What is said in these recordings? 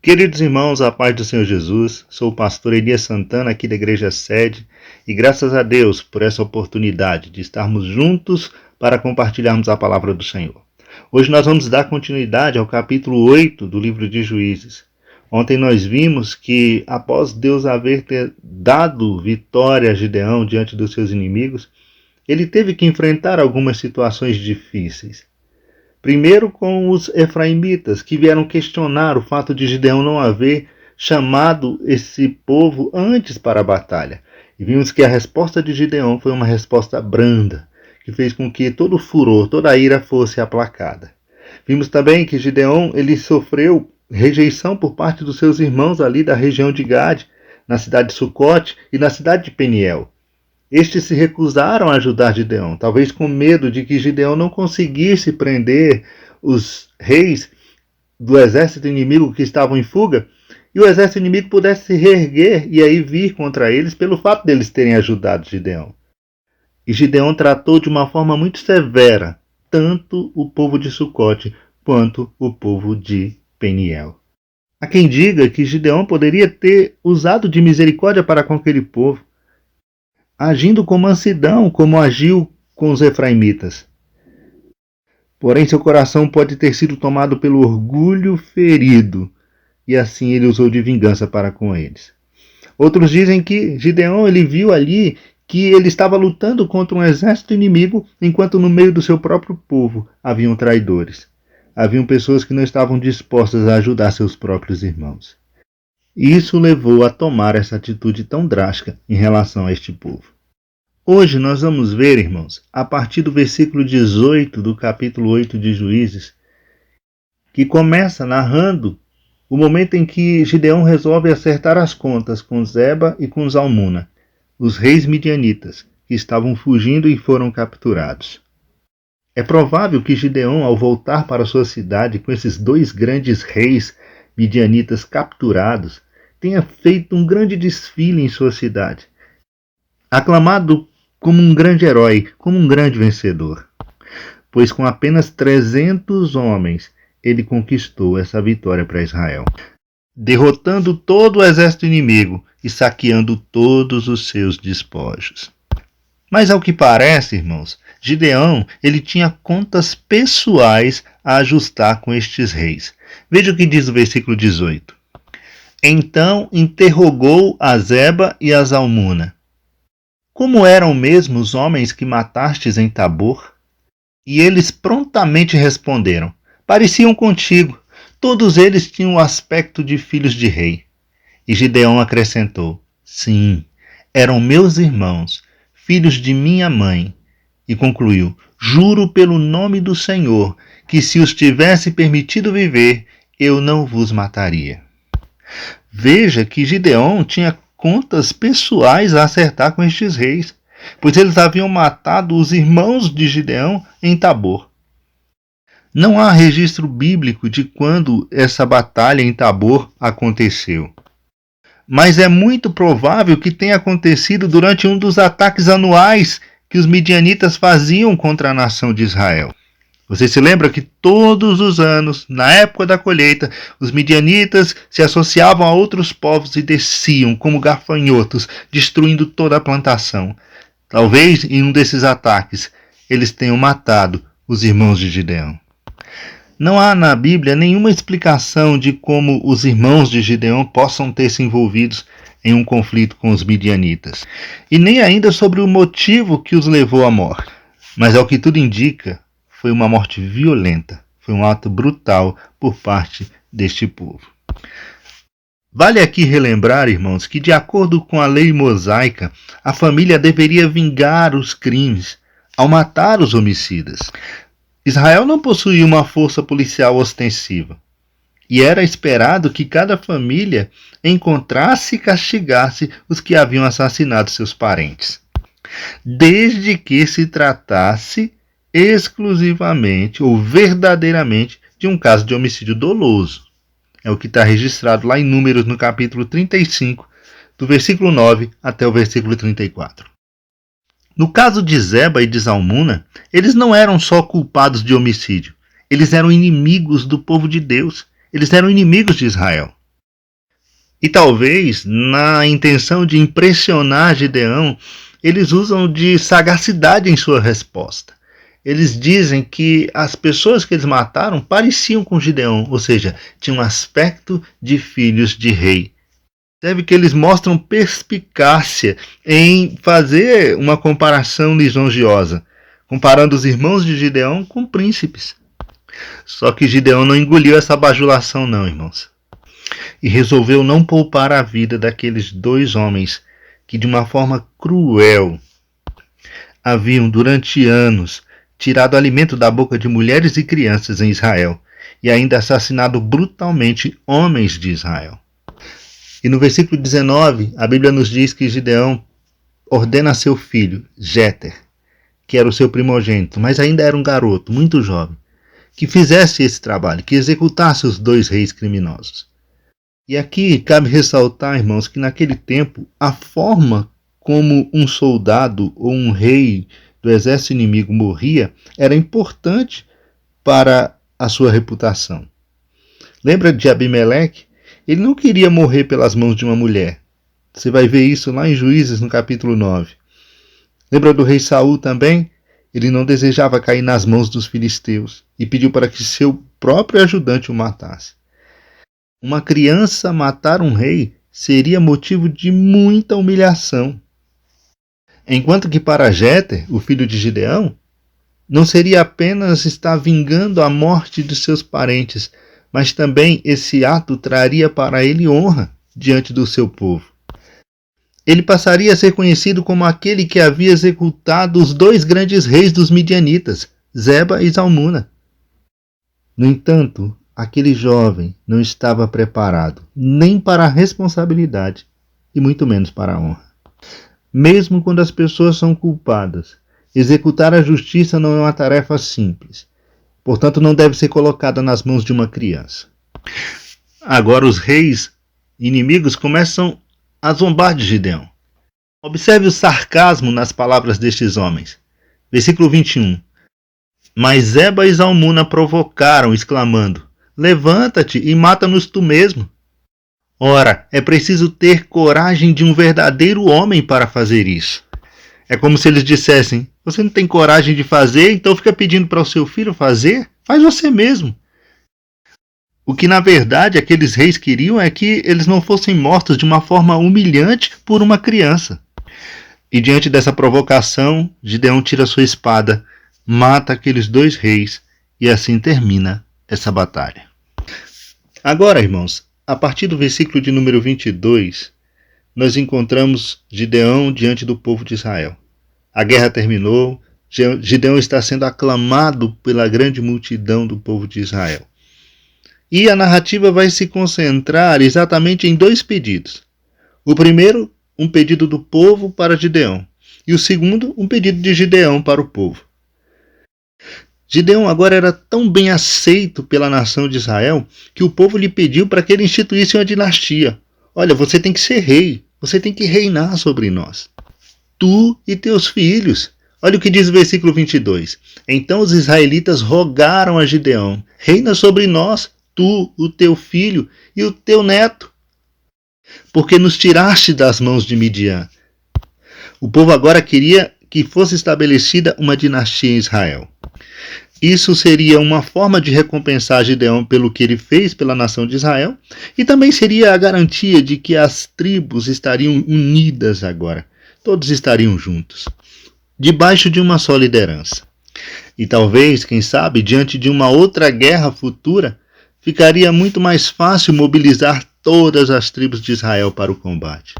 Queridos irmãos, a paz do Senhor Jesus, sou o pastor Elias Santana aqui da Igreja Sede e graças a Deus por essa oportunidade de estarmos juntos para compartilharmos a palavra do Senhor. Hoje nós vamos dar continuidade ao capítulo 8 do livro de Juízes. Ontem nós vimos que após Deus haver dado vitória a Gideão diante dos seus inimigos, ele teve que enfrentar algumas situações difíceis. Primeiro com os efraimitas, que vieram questionar o fato de Gideão não haver chamado esse povo antes para a batalha. E vimos que a resposta de Gideão foi uma resposta branda, que fez com que todo o furor, toda a ira fosse aplacada. Vimos também que Gideão ele sofreu rejeição por parte dos seus irmãos ali da região de Gade, na cidade de Sucote e na cidade de Peniel. Estes se recusaram a ajudar Gideão, talvez com medo de que Gideão não conseguisse prender os reis do exército inimigo que estavam em fuga, e o exército inimigo pudesse se reerguer e aí vir contra eles pelo fato deles terem ajudado Gideão. E Gideão tratou de uma forma muito severa, tanto o povo de Sucote quanto o povo de Peniel. Há quem diga que Gideão poderia ter usado de misericórdia para com aquele povo, agindo com mansidão, como agiu com os efraimitas. Porém, seu coração pode ter sido tomado pelo orgulho ferido, e assim ele usou de vingança para com eles. Outros dizem que Gideão ele viu ali que ele estava lutando contra um exército inimigo, enquanto no meio do seu próprio povo haviam traidores. Haviam pessoas que não estavam dispostas a ajudar seus próprios irmãos. Isso levou a tomar essa atitude tão drástica em relação a este povo. Hoje nós vamos ver, irmãos, a partir do versículo 18 do capítulo 8 de Juízes, que começa narrando o momento em que Gideão resolve acertar as contas com Zeba e com Zalmuna, os reis midianitas, que estavam fugindo e foram capturados. É provável que Gideão, ao voltar para sua cidade com esses dois grandes reis midianitas capturados, tenha feito um grande desfile em sua cidade, aclamado como um grande herói, como um grande vencedor, pois com apenas 300 homens ele conquistou essa vitória para Israel, derrotando todo o exército inimigo e saqueando todos os seus despojos. Mas ao que parece, irmãos, Gideão ele tinha contas pessoais a ajustar com estes reis. Veja o que diz o versículo 18. Então interrogou a Zeba e a Zalmuna: como eram mesmo os homens que matastes em Tabor? E eles prontamente responderam: pareciam contigo. Todos eles tinham o aspecto de filhos de rei. E Gideão acrescentou: sim, eram meus irmãos, filhos de minha mãe. E concluiu: juro pelo nome do Senhor, que se os tivesse permitido viver, eu não vos mataria. Veja que Gideão tinha contas pessoais a acertar com estes reis, pois eles haviam matado os irmãos de Gideão em Tabor. Não há registro bíblico de quando essa batalha em Tabor aconteceu, mas é muito provável que tenha acontecido durante um dos ataques anuais que os midianitas faziam contra a nação de Israel. Você se lembra que todos os anos, na época da colheita, os midianitas se associavam a outros povos e desciam como gafanhotos, destruindo toda a plantação. Talvez em um desses ataques eles tenham matado os irmãos de Gideão. Não há na Bíblia nenhuma explicação de como os irmãos de Gideão possam ter se envolvidos em um conflito com os midianitas, e nem ainda sobre o motivo que os levou à morte. Mas ao que tudo indica, foi uma morte violenta, foi um ato brutal por parte deste povo. Vale aqui relembrar, irmãos, que de acordo com a lei mosaica, a família deveria vingar os crimes ao matar os homicidas. Israel não possuía uma força policial ostensiva, e era esperado que cada família encontrasse e castigasse os que haviam assassinado seus parentes, desde que se tratasse exclusivamente ou verdadeiramente de um caso de homicídio doloso. É o que está registrado lá em Números, no capítulo 35, do versículo 9 até o versículo 34. No caso de Zeba e de Zalmuna, eles não eram só culpados de homicídio, eles eram inimigos do povo de Deus, eles eram inimigos de Israel. E talvez, na intenção de impressionar Gideão, eles usam de sagacidade em sua resposta. Eles dizem que as pessoas que eles mataram pareciam com Gideão, ou seja, tinham um aspecto de filhos de rei. Percebe que eles mostram perspicácia em fazer uma comparação lisonjeosa, comparando os irmãos de Gideão com príncipes. Só que Gideão não engoliu essa bajulação não, irmãos. E resolveu não poupar a vida daqueles dois homens que, de uma forma cruel, haviam durante anos tirado alimento da boca de mulheres e crianças em Israel e ainda assassinado brutalmente homens de Israel. E no versículo 19, a Bíblia nos diz que Gideão ordena a seu filho, Jéter, que era o seu primogênito, mas ainda era um garoto, muito jovem, que fizesse esse trabalho, que executasse os dois reis criminosos. E aqui cabe ressaltar, irmãos, que naquele tempo a forma como um soldado ou um rei do exército inimigo morria era importante para a sua reputação. Lembra de Abimeleque? Ele não queria morrer pelas mãos de uma mulher. Você vai ver isso lá em Juízes, no capítulo 9. Lembra do rei Saul também? Ele não desejava cair nas mãos dos filisteus e pediu para que seu próprio ajudante o matasse. Uma criança matar um rei seria motivo de muita humilhação. Enquanto que para Jéter, o filho de Gideão, não seria apenas estar vingando a morte de seus parentes, mas também esse ato traria para ele honra diante do seu povo. Ele passaria a ser conhecido como aquele que havia executado os dois grandes reis dos midianitas, Zeba e Zalmuna. No entanto, aquele jovem não estava preparado nem para a responsabilidade e muito menos para a honra. Mesmo quando as pessoas são culpadas, executar a justiça não é uma tarefa simples. Portanto, não deve ser colocada nas mãos de uma criança. Agora os reis inimigos começam a zombar de Gideão. Observe o sarcasmo nas palavras destes homens. Versículo 21. Mas Zeba e Zalmuna provocaram, exclamando: levanta-te e mata-nos tu mesmo. Ora, é preciso ter coragem de um verdadeiro homem para fazer isso. É como se eles dissessem: você não tem coragem de fazer, então fica pedindo para o seu filho fazer? Faz você mesmo. O que na verdade aqueles reis queriam é que eles não fossem mortos de uma forma humilhante por uma criança. E diante dessa provocação, Gideão tira sua espada, mata aqueles dois reis e assim termina essa batalha. Agora, irmãos, a partir do versículo de número 22, nós encontramos Gideão diante do povo de Israel. A guerra terminou, Gideão está sendo aclamado pela grande multidão do povo de Israel. E a narrativa vai se concentrar exatamente em dois pedidos. O primeiro, um pedido do povo para Gideão. E o segundo, um pedido de Gideão para o povo. Gideão agora era tão bem aceito pela nação de Israel que o povo lhe pediu para que ele instituísse uma dinastia. Olha, você tem que ser rei, você tem que reinar sobre nós. Tu e teus filhos. Olha o que diz o versículo 22. Então os israelitas rogaram a Gideão: reina sobre nós, tu, o teu filho e o teu neto, porque nos tiraste das mãos de Midian. O povo agora queria que fosse estabelecida uma dinastia em Israel. Isso seria uma forma de recompensar Gideão pelo que ele fez pela nação de Israel e também seria a garantia de que as tribos estariam unidas agora. Todos estariam juntos, debaixo de uma só liderança. E talvez, quem sabe, diante de uma outra guerra futura, ficaria muito mais fácil mobilizar todas as tribos de Israel para o combate.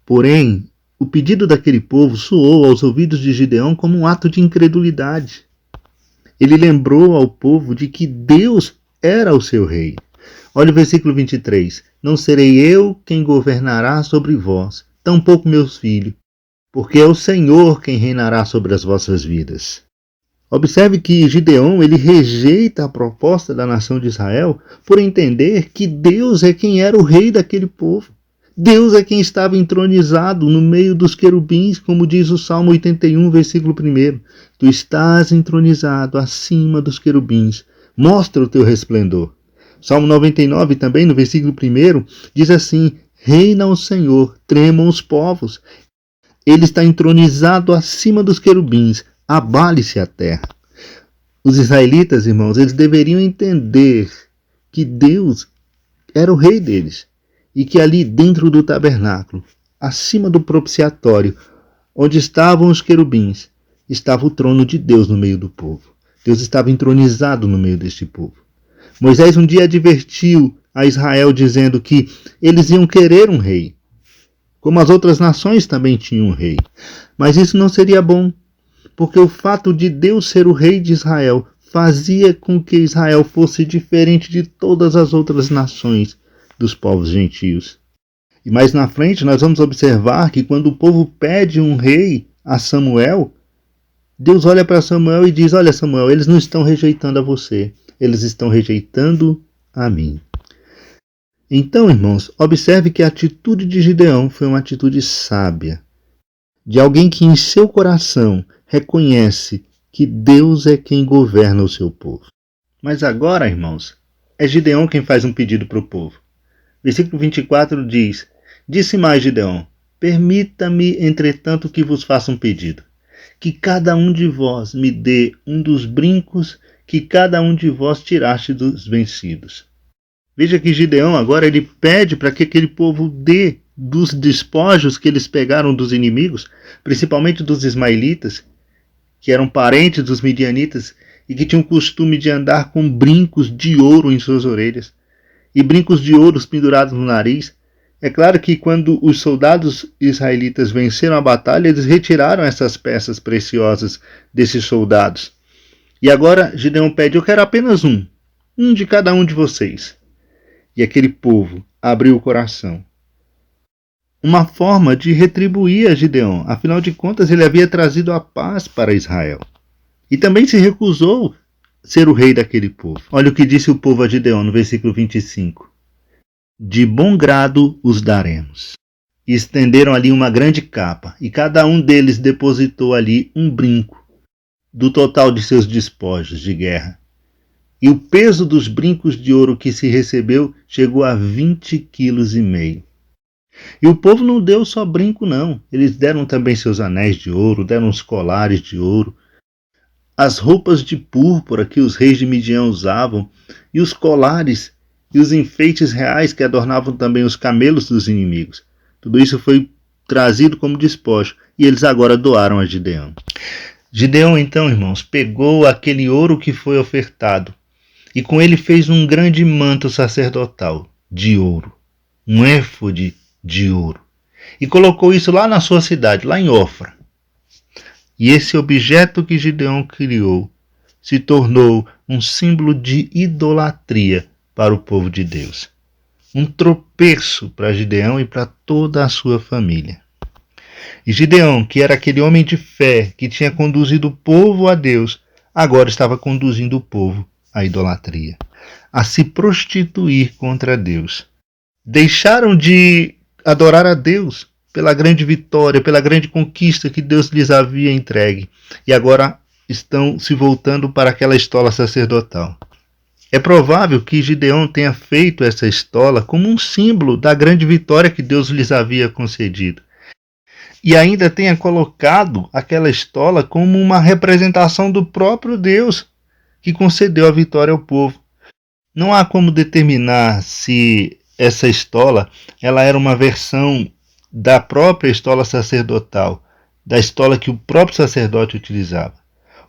Porém, o pedido daquele povo soou aos ouvidos de Gideão como um ato de incredulidade. Ele lembrou ao povo de que Deus era o seu rei. Olha o versículo 23. Não serei eu quem governará sobre vós, tampouco meus filhos, porque é o Senhor quem reinará sobre as vossas vidas. Observe que Gideão ele rejeita a proposta da nação de Israel por entender que Deus é quem era o rei daquele povo. Deus é quem estava entronizado no meio dos querubins, como diz o Salmo 81, versículo 1. Tu estás entronizado acima dos querubins, mostra o teu resplendor. Salmo 99 também, no versículo 1, diz assim: reina o Senhor, tremam os povos. Ele está entronizado acima dos querubins, abale-se a terra. Os israelitas, irmãos, eles deveriam entender que Deus era o rei deles e que ali dentro do tabernáculo, acima do propiciatório, onde estavam os querubins, estava o trono de Deus no meio do povo. Deus estava entronizado no meio deste povo. Moisés um dia advertiu a Israel dizendo que eles iam querer um rei, como as outras nações também tinham um rei. Mas isso não seria bom, porque o fato de Deus ser o rei de Israel fazia com que Israel fosse diferente de todas as outras nações dos povos gentios. E mais na frente nós vamos observar que quando o povo pede um rei a Samuel, Deus olha para Samuel e diz: olha, Samuel, eles não estão rejeitando a você, eles estão rejeitando a mim. Então, irmãos, observe que a atitude de Gideão foi uma atitude sábia, de alguém que em seu coração reconhece que Deus é quem governa o seu povo. Mas agora, irmãos, é Gideão quem faz um pedido para o povo. Versículo 24 diz: disse mais Gideão: permita-me, entretanto, que vos faça um pedido, que cada um de vós me dê um dos brincos que cada um de vós tiraste dos vencidos. Veja que Gideão agora ele pede para que aquele povo dê dos despojos que eles pegaram dos inimigos, principalmente dos ismaelitas, que eram parentes dos midianitas e que tinham o costume de andar com brincos de ouro em suas orelhas e brincos de ouro pendurados no nariz. É claro que quando os soldados israelitas venceram a batalha, eles retiraram essas peças preciosas desses soldados. E agora Gideão pede: eu quero apenas um de cada um de vocês. E aquele povo abriu o coração. Uma forma de retribuir a Gideão. Afinal de contas, ele havia trazido a paz para Israel. E também se recusou ser o rei daquele povo. Olha o que disse o povo a Gideão no versículo 25. De bom grado os daremos. E estenderam ali uma grande capa, e cada um deles depositou ali um brinco, do total de seus despojos de guerra. E o peso dos brincos de ouro que se recebeu chegou a 20,5 quilos. E o povo não deu só brinco, não. Eles deram também seus anéis de ouro, deram os colares de ouro, as roupas de púrpura que os reis de Midian usavam, e os colares e os enfeites reais que adornavam também os camelos dos inimigos. Tudo isso foi trazido como despojo, e eles agora doaram a Gideão. Gideão, então, irmãos, pegou aquele ouro que foi ofertado, e com ele fez um grande manto sacerdotal de ouro, um éfode de ouro, e colocou isso lá na sua cidade, lá em Ofra. E esse objeto que Gideão criou se tornou um símbolo de idolatria para o povo de Deus. Um tropeço para Gideão e para toda a sua família. E Gideão, que era aquele homem de fé que tinha conduzido o povo a Deus, agora estava conduzindo o povo à idolatria, a se prostituir contra Deus. Deixaram de adorar a Deus pela grande vitória, pela grande conquista que Deus lhes havia entregue, e agora estão se voltando para aquela estola sacerdotal. É provável que Gideão tenha feito essa estola como um símbolo da grande vitória que Deus lhes havia concedido, e ainda tenha colocado aquela estola como uma representação do próprio Deus que concedeu a vitória ao povo. Não há como determinar se essa estola ela era uma versão da própria estola sacerdotal, da estola que o próprio sacerdote utilizava,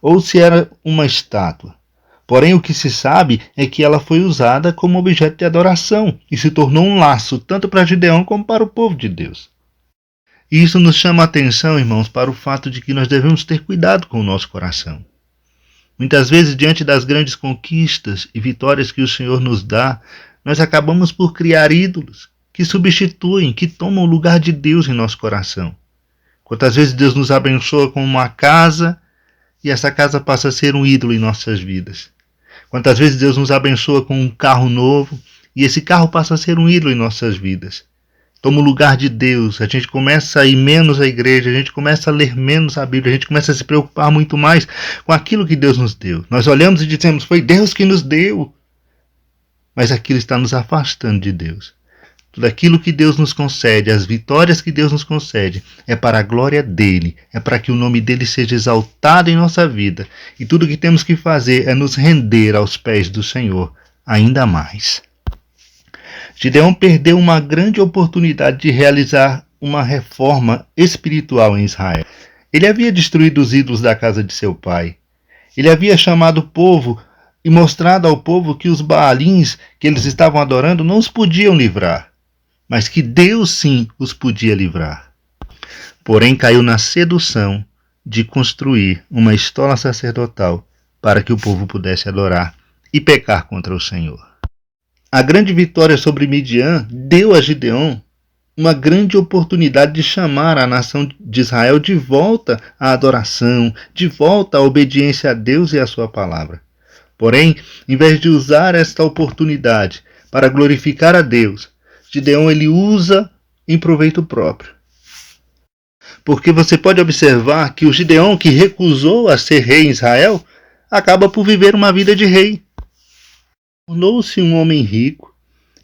ou se era uma estátua. Porém, o que se sabe é que ela foi usada como objeto de adoração e se tornou um laço tanto para Gideão como para o povo de Deus. E isso nos chama a atenção, irmãos, para o fato de que nós devemos ter cuidado com o nosso coração. Muitas vezes, diante das grandes conquistas e vitórias que o Senhor nos dá, nós acabamos por criar ídolos que substituem, que tomam o lugar de Deus em nosso coração. Quantas vezes Deus nos abençoa com uma casa e essa casa passa a ser um ídolo em nossas vidas. Quantas vezes Deus nos abençoa com um carro novo e esse carro passa a ser um ídolo em nossas vidas. Toma o lugar de Deus, a gente começa a ir menos à igreja, a gente começa a ler menos a Bíblia, a gente começa a se preocupar muito mais com aquilo que Deus nos deu. Nós olhamos e dizemos: foi Deus que nos deu. mas aquilo está nos afastando de Deus. Tudo aquilo que Deus nos concede, as vitórias que Deus nos concede, é para a glória dEle, é para que o nome dEle seja exaltado em nossa vida. E tudo o que temos que fazer é nos render aos pés do Senhor ainda mais. Gideão perdeu uma grande oportunidade de realizar uma reforma espiritual em Israel. Ele havia destruído os ídolos da casa de seu pai. Ele havia chamado o povo e mostrado ao povo que os Baalins que eles estavam adorando não os podiam livrar, mas que Deus sim os podia livrar. Porém, caiu na sedução de construir uma estola sacerdotal para que o povo pudesse adorar e pecar contra o Senhor. A grande vitória sobre Midian deu a Gideão uma grande oportunidade de chamar a nação de Israel de volta à adoração, de volta à obediência a Deus e à sua palavra. Porém, em vez de usar esta oportunidade para glorificar a Deus, Gideão ele usa em proveito próprio. Porque você pode observar que o Gideão que recusou a ser rei em Israel acaba por viver uma vida de rei. Tornou-se um homem rico,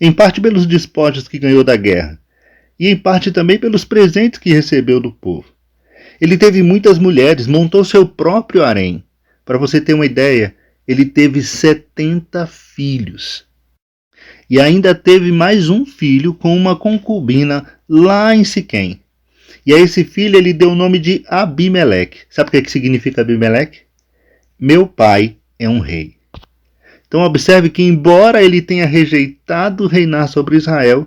em parte pelos despojos que ganhou da guerra, e em parte também pelos presentes que recebeu do povo. Ele teve muitas mulheres, montou seu próprio harém. Para você ter uma ideia, ele teve 70 filhos. E ainda teve mais um filho com uma concubina lá em Siquém. E a esse filho ele deu o nome de Abimeleque. Sabe o que significa Abimeleque? Meu pai é um rei. Então observe que embora ele tenha rejeitado reinar sobre Israel,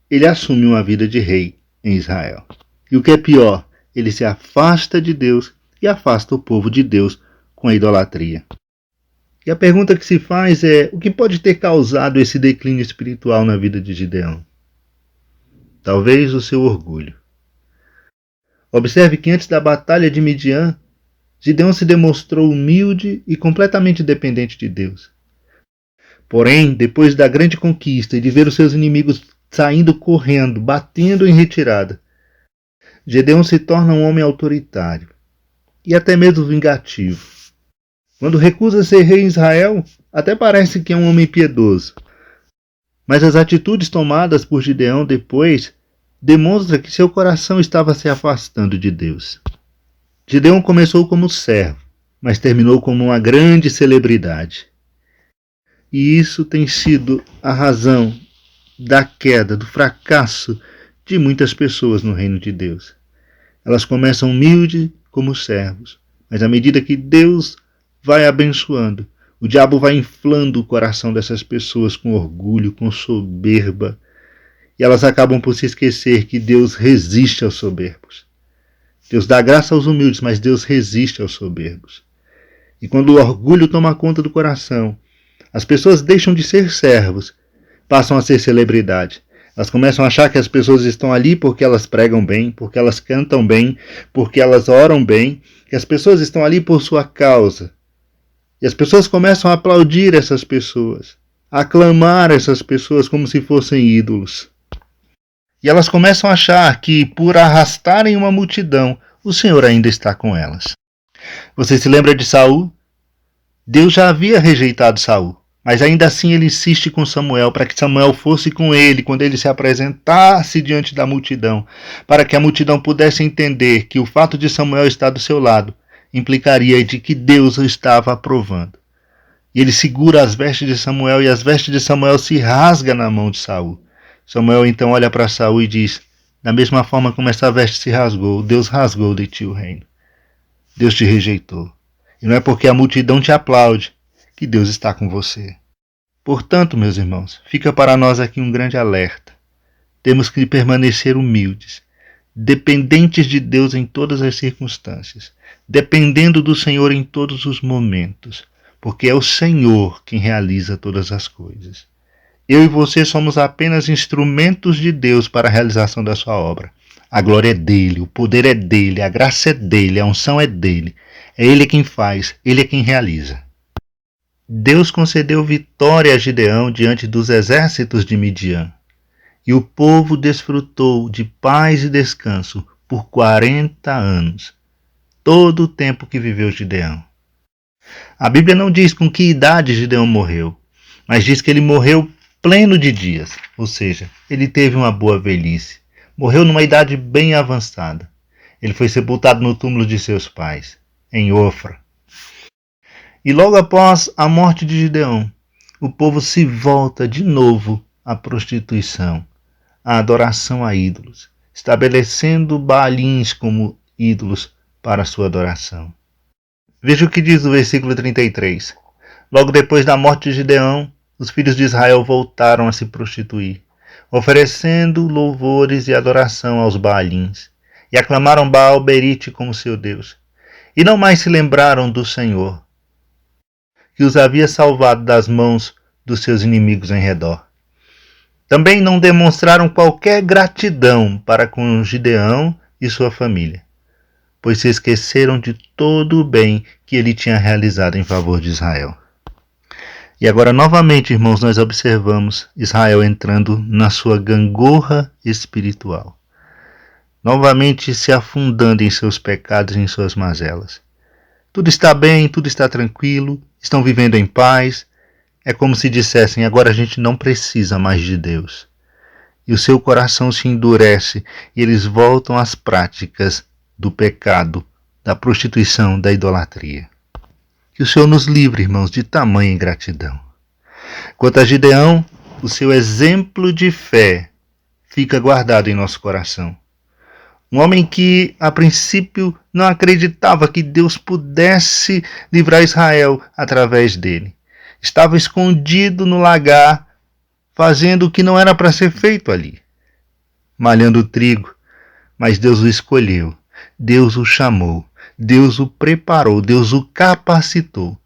ele assume uma vida de rei em Israel. E o que é pior, ele se afasta de Deus e afasta o povo de Deus com a idolatria. E a pergunta que se faz é, o que pode ter causado esse declínio espiritual na vida de Gideão? Talvez o seu orgulho. Observe que antes da batalha de Midian, Gideão se demonstrou humilde e completamente dependente de Deus. Porém, depois da grande conquista e de ver os seus inimigos saindo correndo, batendo em retirada, Gideão se torna um homem autoritário e até mesmo vingativo. Quando recusa ser rei em Israel, até parece que é um homem piedoso. Mas as atitudes tomadas por Gideão depois demonstram que seu coração estava se afastando de Deus. Gideão começou como servo, mas terminou como uma grande celebridade. E isso tem sido a razão da queda, do fracasso de muitas pessoas no reino de Deus. Elas começam humildes como servos, mas à medida que Deus vai abençoando, o diabo vai inflando o coração dessas pessoas com orgulho, com soberba, e elas acabam por se esquecer que Deus resiste aos soberbos. Deus dá graça aos humildes, mas Deus resiste aos soberbos. E quando o orgulho toma conta do coração, as pessoas deixam de ser servos, passam a ser celebridade. Elas começam a achar que as pessoas estão ali porque elas pregam bem, porque elas cantam bem, porque elas oram bem, que as pessoas estão ali por sua causa. E as pessoas começam a aplaudir essas pessoas, a aclamar essas pessoas como se fossem ídolos. E elas começam a achar que, por arrastarem uma multidão, o Senhor ainda está com elas. Você se lembra de Saul? Deus já havia rejeitado Saul, mas ainda assim ele insiste com Samuel para que Samuel fosse com ele quando ele se apresentasse diante da multidão, para que a multidão pudesse entender que o fato de Samuel estar do seu lado implicaria de que Deus o estava aprovando. E ele segura as vestes de Samuel e as vestes de Samuel se rasgam na mão de Saul. Samuel então olha para Saul e diz, da mesma forma como essa veste se rasgou, Deus rasgou de ti o reino. Deus te rejeitou. E não é porque a multidão te aplaude que Deus está com você. Portanto, meus irmãos, fica para nós aqui um grande alerta. Temos que permanecer humildes, dependentes de Deus em todas as circunstâncias, dependendo do Senhor em todos os momentos, porque é o Senhor quem realiza todas as coisas. Eu e você somos apenas instrumentos de Deus para a realização da sua obra. A glória é dele, o poder é dele, a graça é dele, a unção é dele. É ele quem faz, ele é quem realiza. Deus concedeu vitória a Gideão diante dos exércitos de Midian. E o povo desfrutou de paz e descanso por 40 anos. Todo o tempo que viveu Gideão. A Bíblia não diz com que idade Gideão morreu, mas diz que ele morreu pleno de dias, ou seja, ele teve uma boa velhice. Morreu numa idade bem avançada. Ele foi sepultado no túmulo de seus pais, em Ofra. E logo após a morte de Gideão, o povo se volta de novo à prostituição, à adoração a ídolos, estabelecendo Baalins como ídolos para sua adoração. Veja o que diz o versículo 33. Logo depois da morte de Gideão, os filhos de Israel voltaram a se prostituir, oferecendo louvores e adoração aos Baalins, e aclamaram Baal-Berite como seu Deus. E não mais se lembraram do Senhor, que os havia salvado das mãos dos seus inimigos em redor. Também não demonstraram qualquer gratidão para com Gideão e sua família, pois se esqueceram de todo o bem que ele tinha realizado em favor de Israel. E agora, novamente, irmãos, nós observamos Israel entrando na sua gangorra espiritual, novamente se afundando em seus pecados e em suas mazelas. Tudo está bem, tudo está tranquilo, estão vivendo em paz. É como se dissessem, agora a gente não precisa mais de Deus. E o seu coração se endurece e eles voltam às práticas do pecado, da prostituição, da idolatria. Que o Senhor nos livre, irmãos, de tamanha ingratidão. Quanto a Gideão, o seu exemplo de fé fica guardado em nosso coração. Um homem que, a princípio, não acreditava que Deus pudesse livrar Israel através dele. Estava escondido no lagar, fazendo o que não era para ser feito ali, malhando trigo, mas Deus o escolheu, Deus o chamou, Deus o preparou, Deus o capacitou.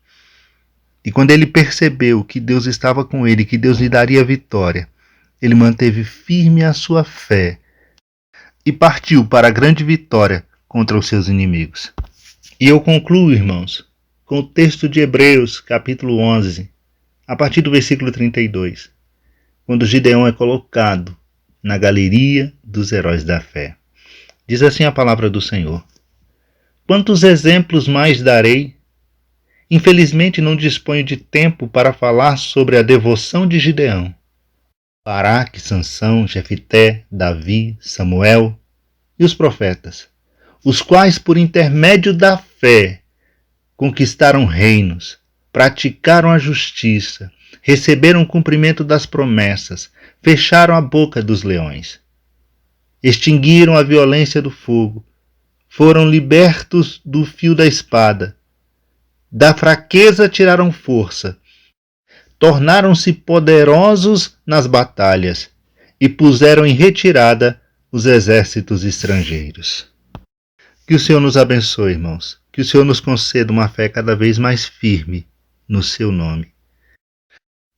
E quando ele percebeu que Deus estava com ele, que Deus lhe daria vitória, ele manteve firme a sua fé e partiu para a grande vitória contra os seus inimigos. E eu concluo, irmãos, com o texto de Hebreus, capítulo 11, a partir do versículo 32, quando Gideão é colocado na galeria dos heróis da fé. Diz assim a palavra do Senhor: quantos exemplos mais darei? Infelizmente não disponho de tempo para falar sobre a devoção de Gideão, Baraque, Sansão, Jefité, Davi, Samuel e os profetas, os quais por intermédio da fé conquistaram reinos, praticaram a justiça, receberam o cumprimento das promessas, fecharam a boca dos leões, extinguiram a violência do fogo, foram libertos do fio da espada, da fraqueza tiraram força, tornaram-se poderosos nas batalhas e puseram em retirada os exércitos estrangeiros. Que o Senhor nos abençoe, irmãos. Que o Senhor nos conceda uma fé cada vez mais firme no seu nome.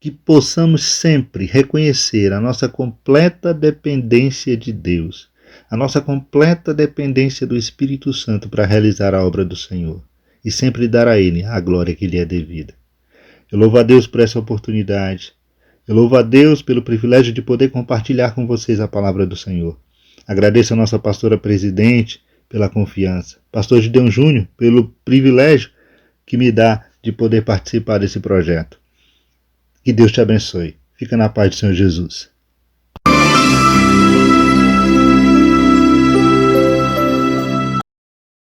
Que possamos sempre reconhecer a nossa completa dependência de Deus, a nossa completa dependência do Espírito Santo para realizar a obra do Senhor e sempre dar a Ele a glória que lhe é devida. Eu louvo a Deus por essa oportunidade. Eu louvo a Deus pelo privilégio de poder compartilhar com vocês a palavra do Senhor. Agradeço a nossa pastora presidente pela confiança, pastor Gideão Júnior pelo privilégio que me dá de poder participar desse projeto. Que Deus te abençoe. Fica na paz do Senhor Jesus.